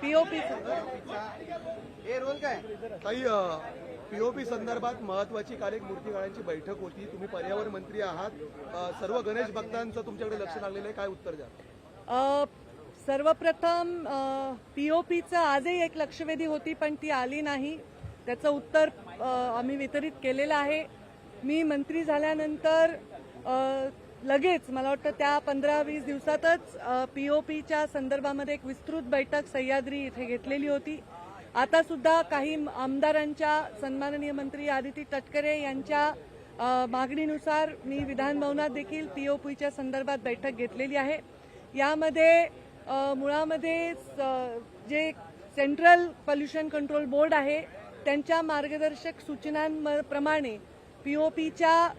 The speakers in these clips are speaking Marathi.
पीओपी हे रोल काय काही पीओपी संदर्भात महत्वाची काल एक मूर्तिकारांची बैठक होती. तुम्ही पर्यावरण मंत्री आहात. सर्व गणेश भक्तांचं तुमच्याकडे लक्ष लागलेलं आहे. काय उत्तर द्या? सर्वप्रथम पीओपीचं आजही एक लक्षवेधी होती पण ती आली नाही. त्याचं उत्तर आम्ही वितरित केलेलं आहे. मी मंत्री झाल्यानंतर लगेच मला वाटतं त्या 15-20 दिवसातच पीओपीच्या संदर्भामध्ये एक विस्तृत बैठक सह्याद्री इथे घेतलेली होती. आता सुद्धा काही आमदारांच्या सन्माननीय मंत्री आदिती तटकरे यांच्या मागणीनुसार मी विधानभवनात देखील पीओपीच्या संदर्भात बैठक घेतलेली आहे. यामध्ये मुळामध्ये जे सेंट्रल पोल्युशन कंट्रोल बोर्ड आहे त्यांच्या मार्गदर्शक सूचनांप्रमाणे पीओपीच्या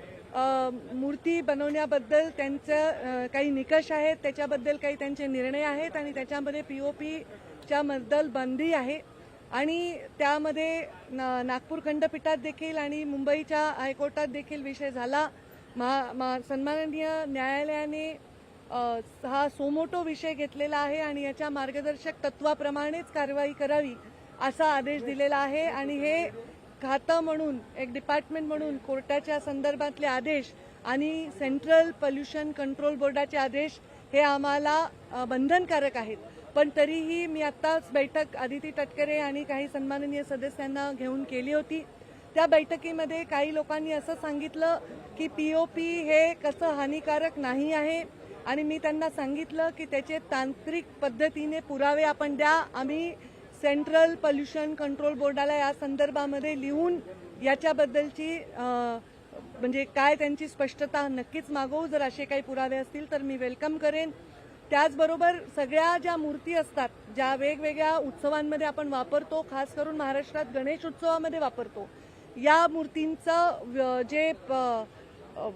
मूर्ती बनवण्याबद्दल त्यांचं काही निकष आहेत, त्याच्याबद्दल काही त्यांचे निर्णय आहेत आणि त्याच्यामध्ये पीओपीच्या बद्दल बंदी आहे. आणि त्यामध्ये नागपूर खंडपीठात देखील आणि मुंबईच्या हायकोर्टात देखील विषय झाला. सन्माननीय न्यायालयाने हा सोमोटो विषय घेतलेला आहे आणि याच्या मार्गदर्शक तत्वाप्रमाणेच कारवाई करावी असा आदेश दिलेला आहे. आणि हे खातं म्हणून एक डिपार्टमेंट म्हणून कोर्टाच्या संदर्भातले आदेश आणि सेंट्रल पोल्युशन कंट्रोल बोर्डाचे आदेश हे आम्हाला बंधनकारक आहेत. पण तरीही मी आत्ताच बैठक आदिती तटकरे आणि काही सन्माननीय सदस्यांना घेऊन केली होती. त्या बैठकीमध्ये काही लोकांनी असं सांगितलं की पीओपी हे कसं हानिकारक नाही आहे आणि मी त्यांना सांगितलं की त्याचे तांत्रिक पद्धतीने पुरावे आपण द्या. आम्ही सेंट्रल पोल्युशन कंट्रोल बोर्डाला या संदर्भामध्ये लिहून याच्याबद्दलची म्हणजे काय त्यांची स्पष्टता नक्कीच मागवू. जर असे काही पुरावे असतील तर मी वेलकम करेन. त्याचबरोबर सगळ्या ज्या मूर्ती असतात ज्या वेगवेगळ्या उत्सवांमध्ये आपण वापरतो, खास करून महाराष्ट्रात गणेश उत्सवामध्ये वापरतो, या मूर्तींचं जे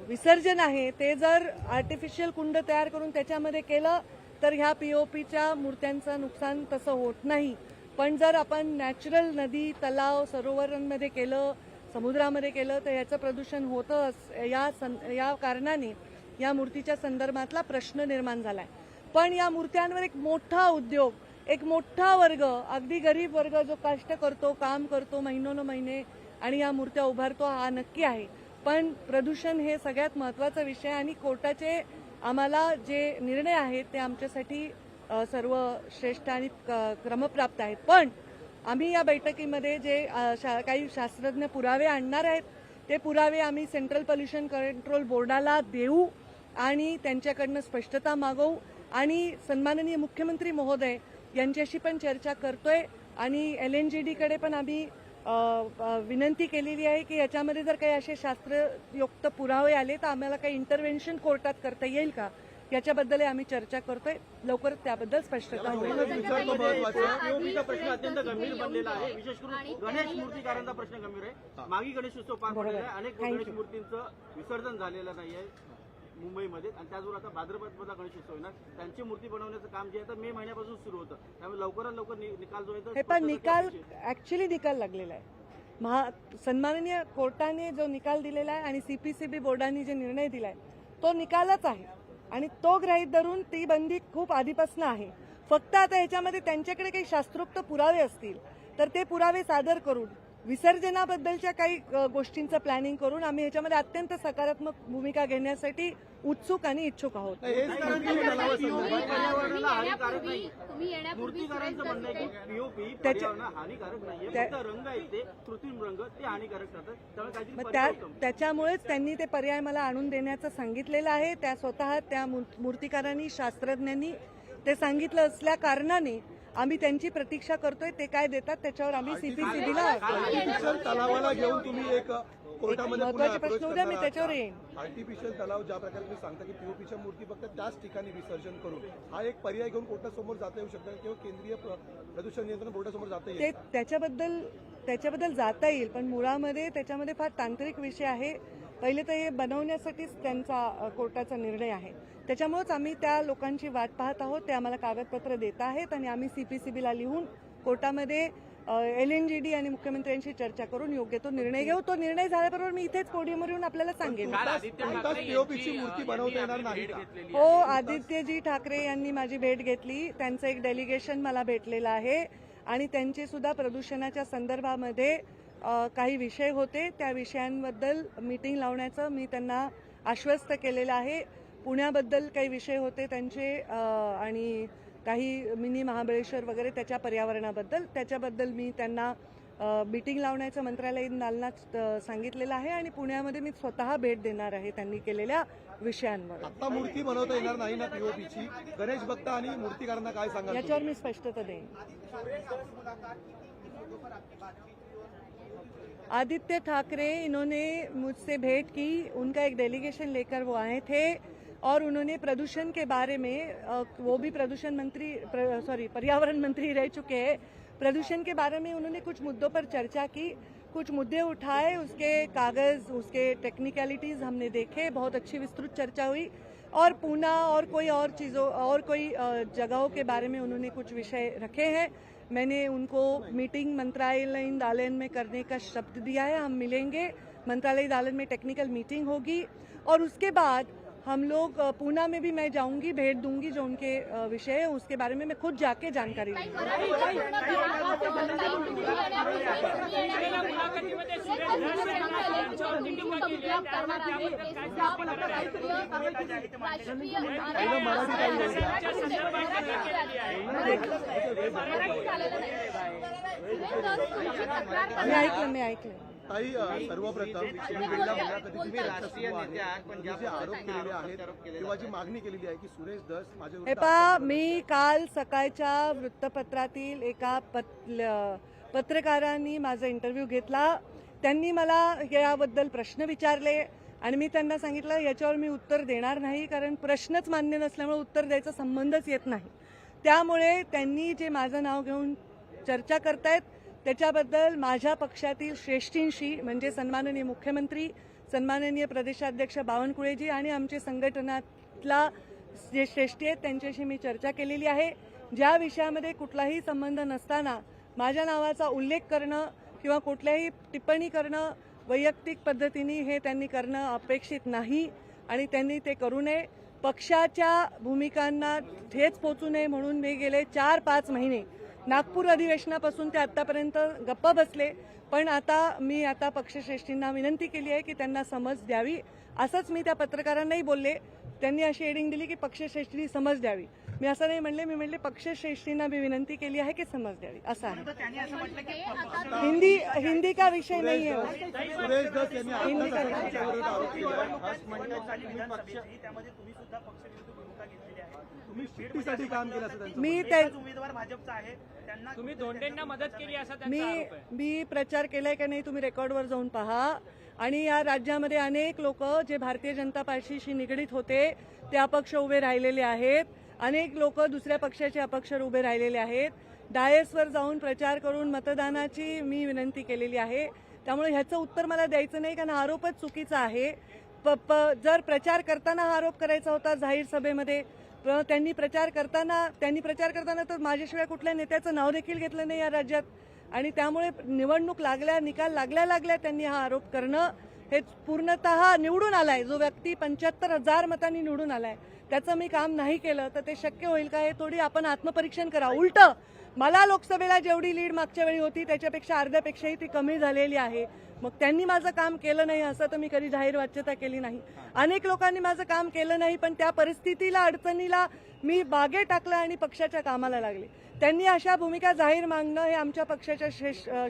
विसर्जन आहे ते जर आर्टिफिशियल कुंड तयार करून त्याच्यामध्ये केलं तर ह्या पीओपीच्या मूर्त्यांचं नुकसान तसं होत नाही. पण जर आपण नॅचरल नदी, तलाव, सरोवरांमध्ये केलं, समुद्रामध्ये केलं तर याचं प्रदूषण होतं. या कारणाने या मूर्तीच्या संदर्भातला प्रश्न निर्माण झालाय. पण या मूर्त्यांवर एक मोठा उद्योग, एक मोठा वर्ग, अगदी गरीब वर्ग जो कष्ट करतो, काम करतो महिने आणि या मूर्त्या उभारतो हा नक्की आहे. पण प्रदूषण हे सगळ्यात महत्वाचा विषय आणि कोर्टाचे आम्हाला जे निर्णय आहेत ते आमच्यासाठी सर्व श्रेष्ठ आणि क्रमप्राप्त आहेत. पण आम्ही या बैठकीमध्ये जे काही शास्त्रज्ञ पुरावे आणणार आहेत ते पुरावे आम्ही सेंट्रल पोल्युशन कंट्रोल बोर्डाला देऊ आणि त्यांच्याकडनं स्पष्टता मागवू. आणि सन्माननीय मुख्यमंत्री महोदय यांच्याशी पण चर्चा करतोय आणि LNGD कडे पण आम्ही विनंती केलेली आहे की याच्यामध्ये जर काही असे शास्त्रयुक्त पुरावे आले तर आम्हाला काही इंटरव्हेन्शन कोर्टात करता येईल का याच्याबद्दल आम्ही चर्चा करतोय. लवकरच त्याबद्दल स्पष्टता होईल. पीओपीचा प्रश्न अत्यंत गंभीर बनलेला आहे. विशेष करून गणेश मूर्तिकारांचा प्रश्न गंभीर आहे. मागे गणेशोत्सव पार पडलेला आहे. अनेक गणेश मूर्तींचं विसर्जन झालेलं नाहीये मुंबईमध्ये आणि त्याचबरोबर आता भाद्रपदमधला गणेशोत्सव आहे ना, त्यांची मूर्ती बनवण्याचं काम जे आहे तर मे महिन्यापासून सुरू होतं. त्यामुळे लवकरात लवकर निकाल जो आहे हे पण निकाल ऍक्च्युली निकाल लागलेला आहे. सन्माननीय कोर्टाने जो निकाल दिलेला आहे आणि CPCB बोर्डाने जे निर्णय दिलाय तो निकालच आहे आणि तो गृहीत धरून ती बंदी खूप आधीपासून आहे. फक्त आता ह्याच्यामध्ये त्यांच्याकडे काही शास्त्रोक्त पुरावे असतील तर ते पुरावे सादर करून विसर्जनाबद्दलच्या काही गोष्टींचं प्लॅनिंग करून आम्ही ह्याच्यामध्ये अत्यंत सकारात्मक भूमिका घेण्यासाठी उत्सुक आणि इच्छुक आहोत. पर्यावरणाला हानिकारक नाही. मूर्तिकारांचं म्हणणं आहे की पीओपी पर्यावरणाला हानिकारक नाहीये. फक्त रंग आहेत ते कृत्रिम रंग ते हानिकारक ठरतात. त्यामुळे काहीतरी त्याच्यामुळेच त्यांनी ते पर्याय मला आणून देण्याचं सांगितलेलं आहे. त्या स्वतः त्या मूर्तिकारांनी, शास्त्रज्ञांनी ते सांगितलं असल्या कारणाने आम्ही त्यांची प्रतीक्षा करतोय. ते काय देतात त्याच्यावर आम्ही CPCBला आर्टिफिशियल तलावाला घेऊन तुम्ही एक कोर्टामध्ये महत्वाचे प्रश्न उद्या मी त्याच्यावर येईन. आर्टिफिशियल तलाव ज्या प्रकारे तुम्ही सांगता की पीओपीच्या मूर्ती फक्त त्याच ठिकाणी विसर्जन करून हा एक पर्याय घेऊन कोर्टासमोर जाता येऊ शकतं किंवा केंद्रीय प्रदूषण नियंत्रण बोर्डासमोर जाता येईल. त्याच्याबद्दल जाता येईल पण मुळामध्ये त्याच्यामध्ये फार तांत्रिक विषय आहे. पहिले तर हे बनवण्यासाठीच त्यांचा कोर्टाचा निर्णय आहे. त्याच्यामुळेच आम्ही त्या लोकांची वाट पाहत आहोत. ते आम्हाला कागदपत्र देत आहेत आणि आम्ही CPCBला लिहून कोर्टामध्ये LNGD आणि मुख्यमंत्र्यांशी चर्चा करून योग्य तो निर्णय घेऊ. तो निर्णय झाल्याबरोबर मी इथेच पोडियमवर येऊन आपल्याला सांगेन. पीओपीची मूर्ती बनवता येणार नाही का? हो, आदित्यजी ठाकरे यांनी माझी भेट घेतली. त्यांचं एक डेलिगेशन मला भेटलेलं आहे आणि त्यांचे सुद्धा प्रदूषणाच्या संदर्भामध्ये काही विषय होते. त्या विषयांबद्दल मीटिंग लावण्याचं मी त्यांना आश्वस्त केलेलं आहे. पुण्याबद्दल काही विषय होते त्यांचे आणि काही मिनी महाबळेश्वर वगैरे त्याच्या पर्यावरणाबद्दल, त्याच्याबद्दल मी त्यांना मीटिंग लावण्याचं मंत्रालयीन दालनात सांगितलेलं आहे आणि पुण्यामध्ये मी स्वतः भेट देणार आहे त्यांनी केलेल्या विषयांवर. आता मूर्ती बनवता येणार नाही ना पीओपीची? गणेश भक्त आणि मूर्तिकारांना काय सांगाल? याच्यावर मी स्पष्टता देईन. आदित्य ठाकरे इन्होंने मुझसे भेंट की, उनका एक डेलीगेशन लेकर वो आए थे और उन्होंने प्रदूषण के बारे में वो भी प्रदूषण मंत्री पर्यावरण मंत्री रह चुके हैं. प्रदूषण के बारे में उन्होंने कुछ मुद्दों पर चर्चा की, कुछ मुद्दे उठाए, उसके कागज, उसके टेक्निकलिटीज हमने देखे. बहुत अच्छी विस्तृत चर्चा हुई और पूना और कोई और चीज़ों और कोई जगहों के बारे में उन्होंने कुछ विषय रखे हैं. मैंने उनको मीटिंग मंत्रालयीन दालन में करने का शब्द दिया है. हम मिलेंगे, मंत्रालय दालन में टेक्निकल मीटिंग होगी और उसके बाद हम लोग पूना में भी मैं जाऊंगी, भेंट दूंगी. जो उनके विषय है उसके बारे में मैं खुद जाके जानकारी लूंगी. मी ऐकलं. ताई, सर्वप्रथम तुम्ही गेल्या मुलाखतीत राष्ट्रीय नेते आहात, पण जे आरोप केलेले आहेत किंवा जी मागणी केलेली आहे की सुरेश धस माझ्या हे पहा, मी काल सकाळच्या वृत्तपत्रातील एका पत्रकारांनी माझा इंटरव्ह्यू घेतला. त्यांनी मला याबद्दल प्रश्न विचारले आणि मी त्यांना सांगितलं याच्यावर मी उत्तर देणार नाही, कारण प्रश्नच मान्य नसल्यामुळे उत्तर द्यायचा संबंधच येत नाही. त्यामुळे त्यांनी जे माझं नाव घेऊन चर्चा करतायत त्याच्याबद्दल माझ्या पक्षातील श्रेष्ठींशी, म्हणजे सन्माननीय मुख्यमंत्री, सन्माननीय प्रदेशाध्यक्ष बावनकुळेजी आणि आमचे संघटनातला जे श्रेष्ठी आहेत त्यांच्याशी मी चर्चा केलेली आहे. ज्या विषयामध्ये कुठलाही संबंध नसताना माझ्या नावाचा उल्लेख करणं किंवा कुठल्याही टिप्पणी करणं वैयक्तिक पद्धतीने हे त्यांनी करणं अपेक्षित नाही आणि त्यांनी ते करू नये. पक्षाच्या भूमिकांना ठेच पोचू नये म्हणून मी गेले 4-5 महिने नागपूर अधिवेशनापासून ते आतापर्यंत गप्प बसले. पण मी आता पक्षश्रेष्ठींना विनंती केली आहे की त्यांना समज द्यावी. असंच मी त्या पत्रकारांनाही बोलले. त्यांनी अशी हेडिंग दिली की पक्षश्रेष्ठींनी समज द्यावी. मी असं नाही म्हणले, मी म्हणले पक्षश्रेष्ठींना मी विनंती केली आहे की समज द्यावी, असं आहे. हिंदी का विषय नाही आहे. सुरेश धस यांनी हिंदी का आरोप केला. तुम्ही शिट्टीसाठी काम केलं असं त्यांचं मी उमेदवार भाजपचा आहे, त्यांना तुम्ही धोंडेंना मदत केली असा त्यांचा आरोप आहे. मी प्रचार केलाय का नाही तुम्ही रेकॉर्डवर जाऊन पहा. आणि या राज्यामध्ये अनेक लोक जे भारतीय जनता पार्टीशी निगडीत होते ते अपक्ष उभे राहिलेले आहेत. अनेक लोक दुसऱ्या पक्षाचे अपक्ष उभे राहिलेले आहेत. डायसवर जाऊन प्रचार करून मतदानाची मी विनंती केलेली आहे. त्यामुळे ह्याचं उत्तर मला द्यायचं नाही, कारण आरोपच चुकीचा आहे. जर प्रचार करताना हा आरोप करायचा होता जाहीर सभेमध्ये, त्यांनी प्रचार करताना तर माझ्याशिवाय कुठल्या नेत्याचं नाव देखील घेतलं नाही या राज्यात. आणि त्यामुळे निवडणूक निकाल लागल्या त्यांनी हा आरोप करणं हे पूर्णतः निवडून आलाय जो व्यक्ती 75,000 मतांनी निवडून आलाय त्याचं मी काम नाही केलं तर ते शक्य होईल का, हे थोडी आपण आत्मपरीक्षण करा. उलट मला लोकसभेला जेवढी लीड मागच्या वेळी होती त्याच्यापेक्षा अर्ध्यापेक्षाही ती कमी झालेली आहे. मग त्यांनी माझं काम केलं नाही असं तर मी कधी जाहीर वाच्यता केली नाही. अनेक लोकांनी माझं काम केलं नाही, पण त्या परिस्थितीला, अडचणीला मी बागे टाकलं आणि पक्षाच्या कामाला लागले. त्यांनी अशा भूमिका जाहीर मागणं हे आमच्या पक्षाच्या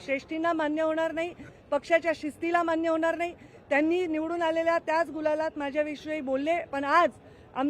श्रेष्ठींना मान्य होणार नाही, पक्षाच्या शिस्तीला मान्य होणार नाही. त्यांनी निवडून आलेल्या त्याच गुलालात माझ्याविषयी बोलले, पण आज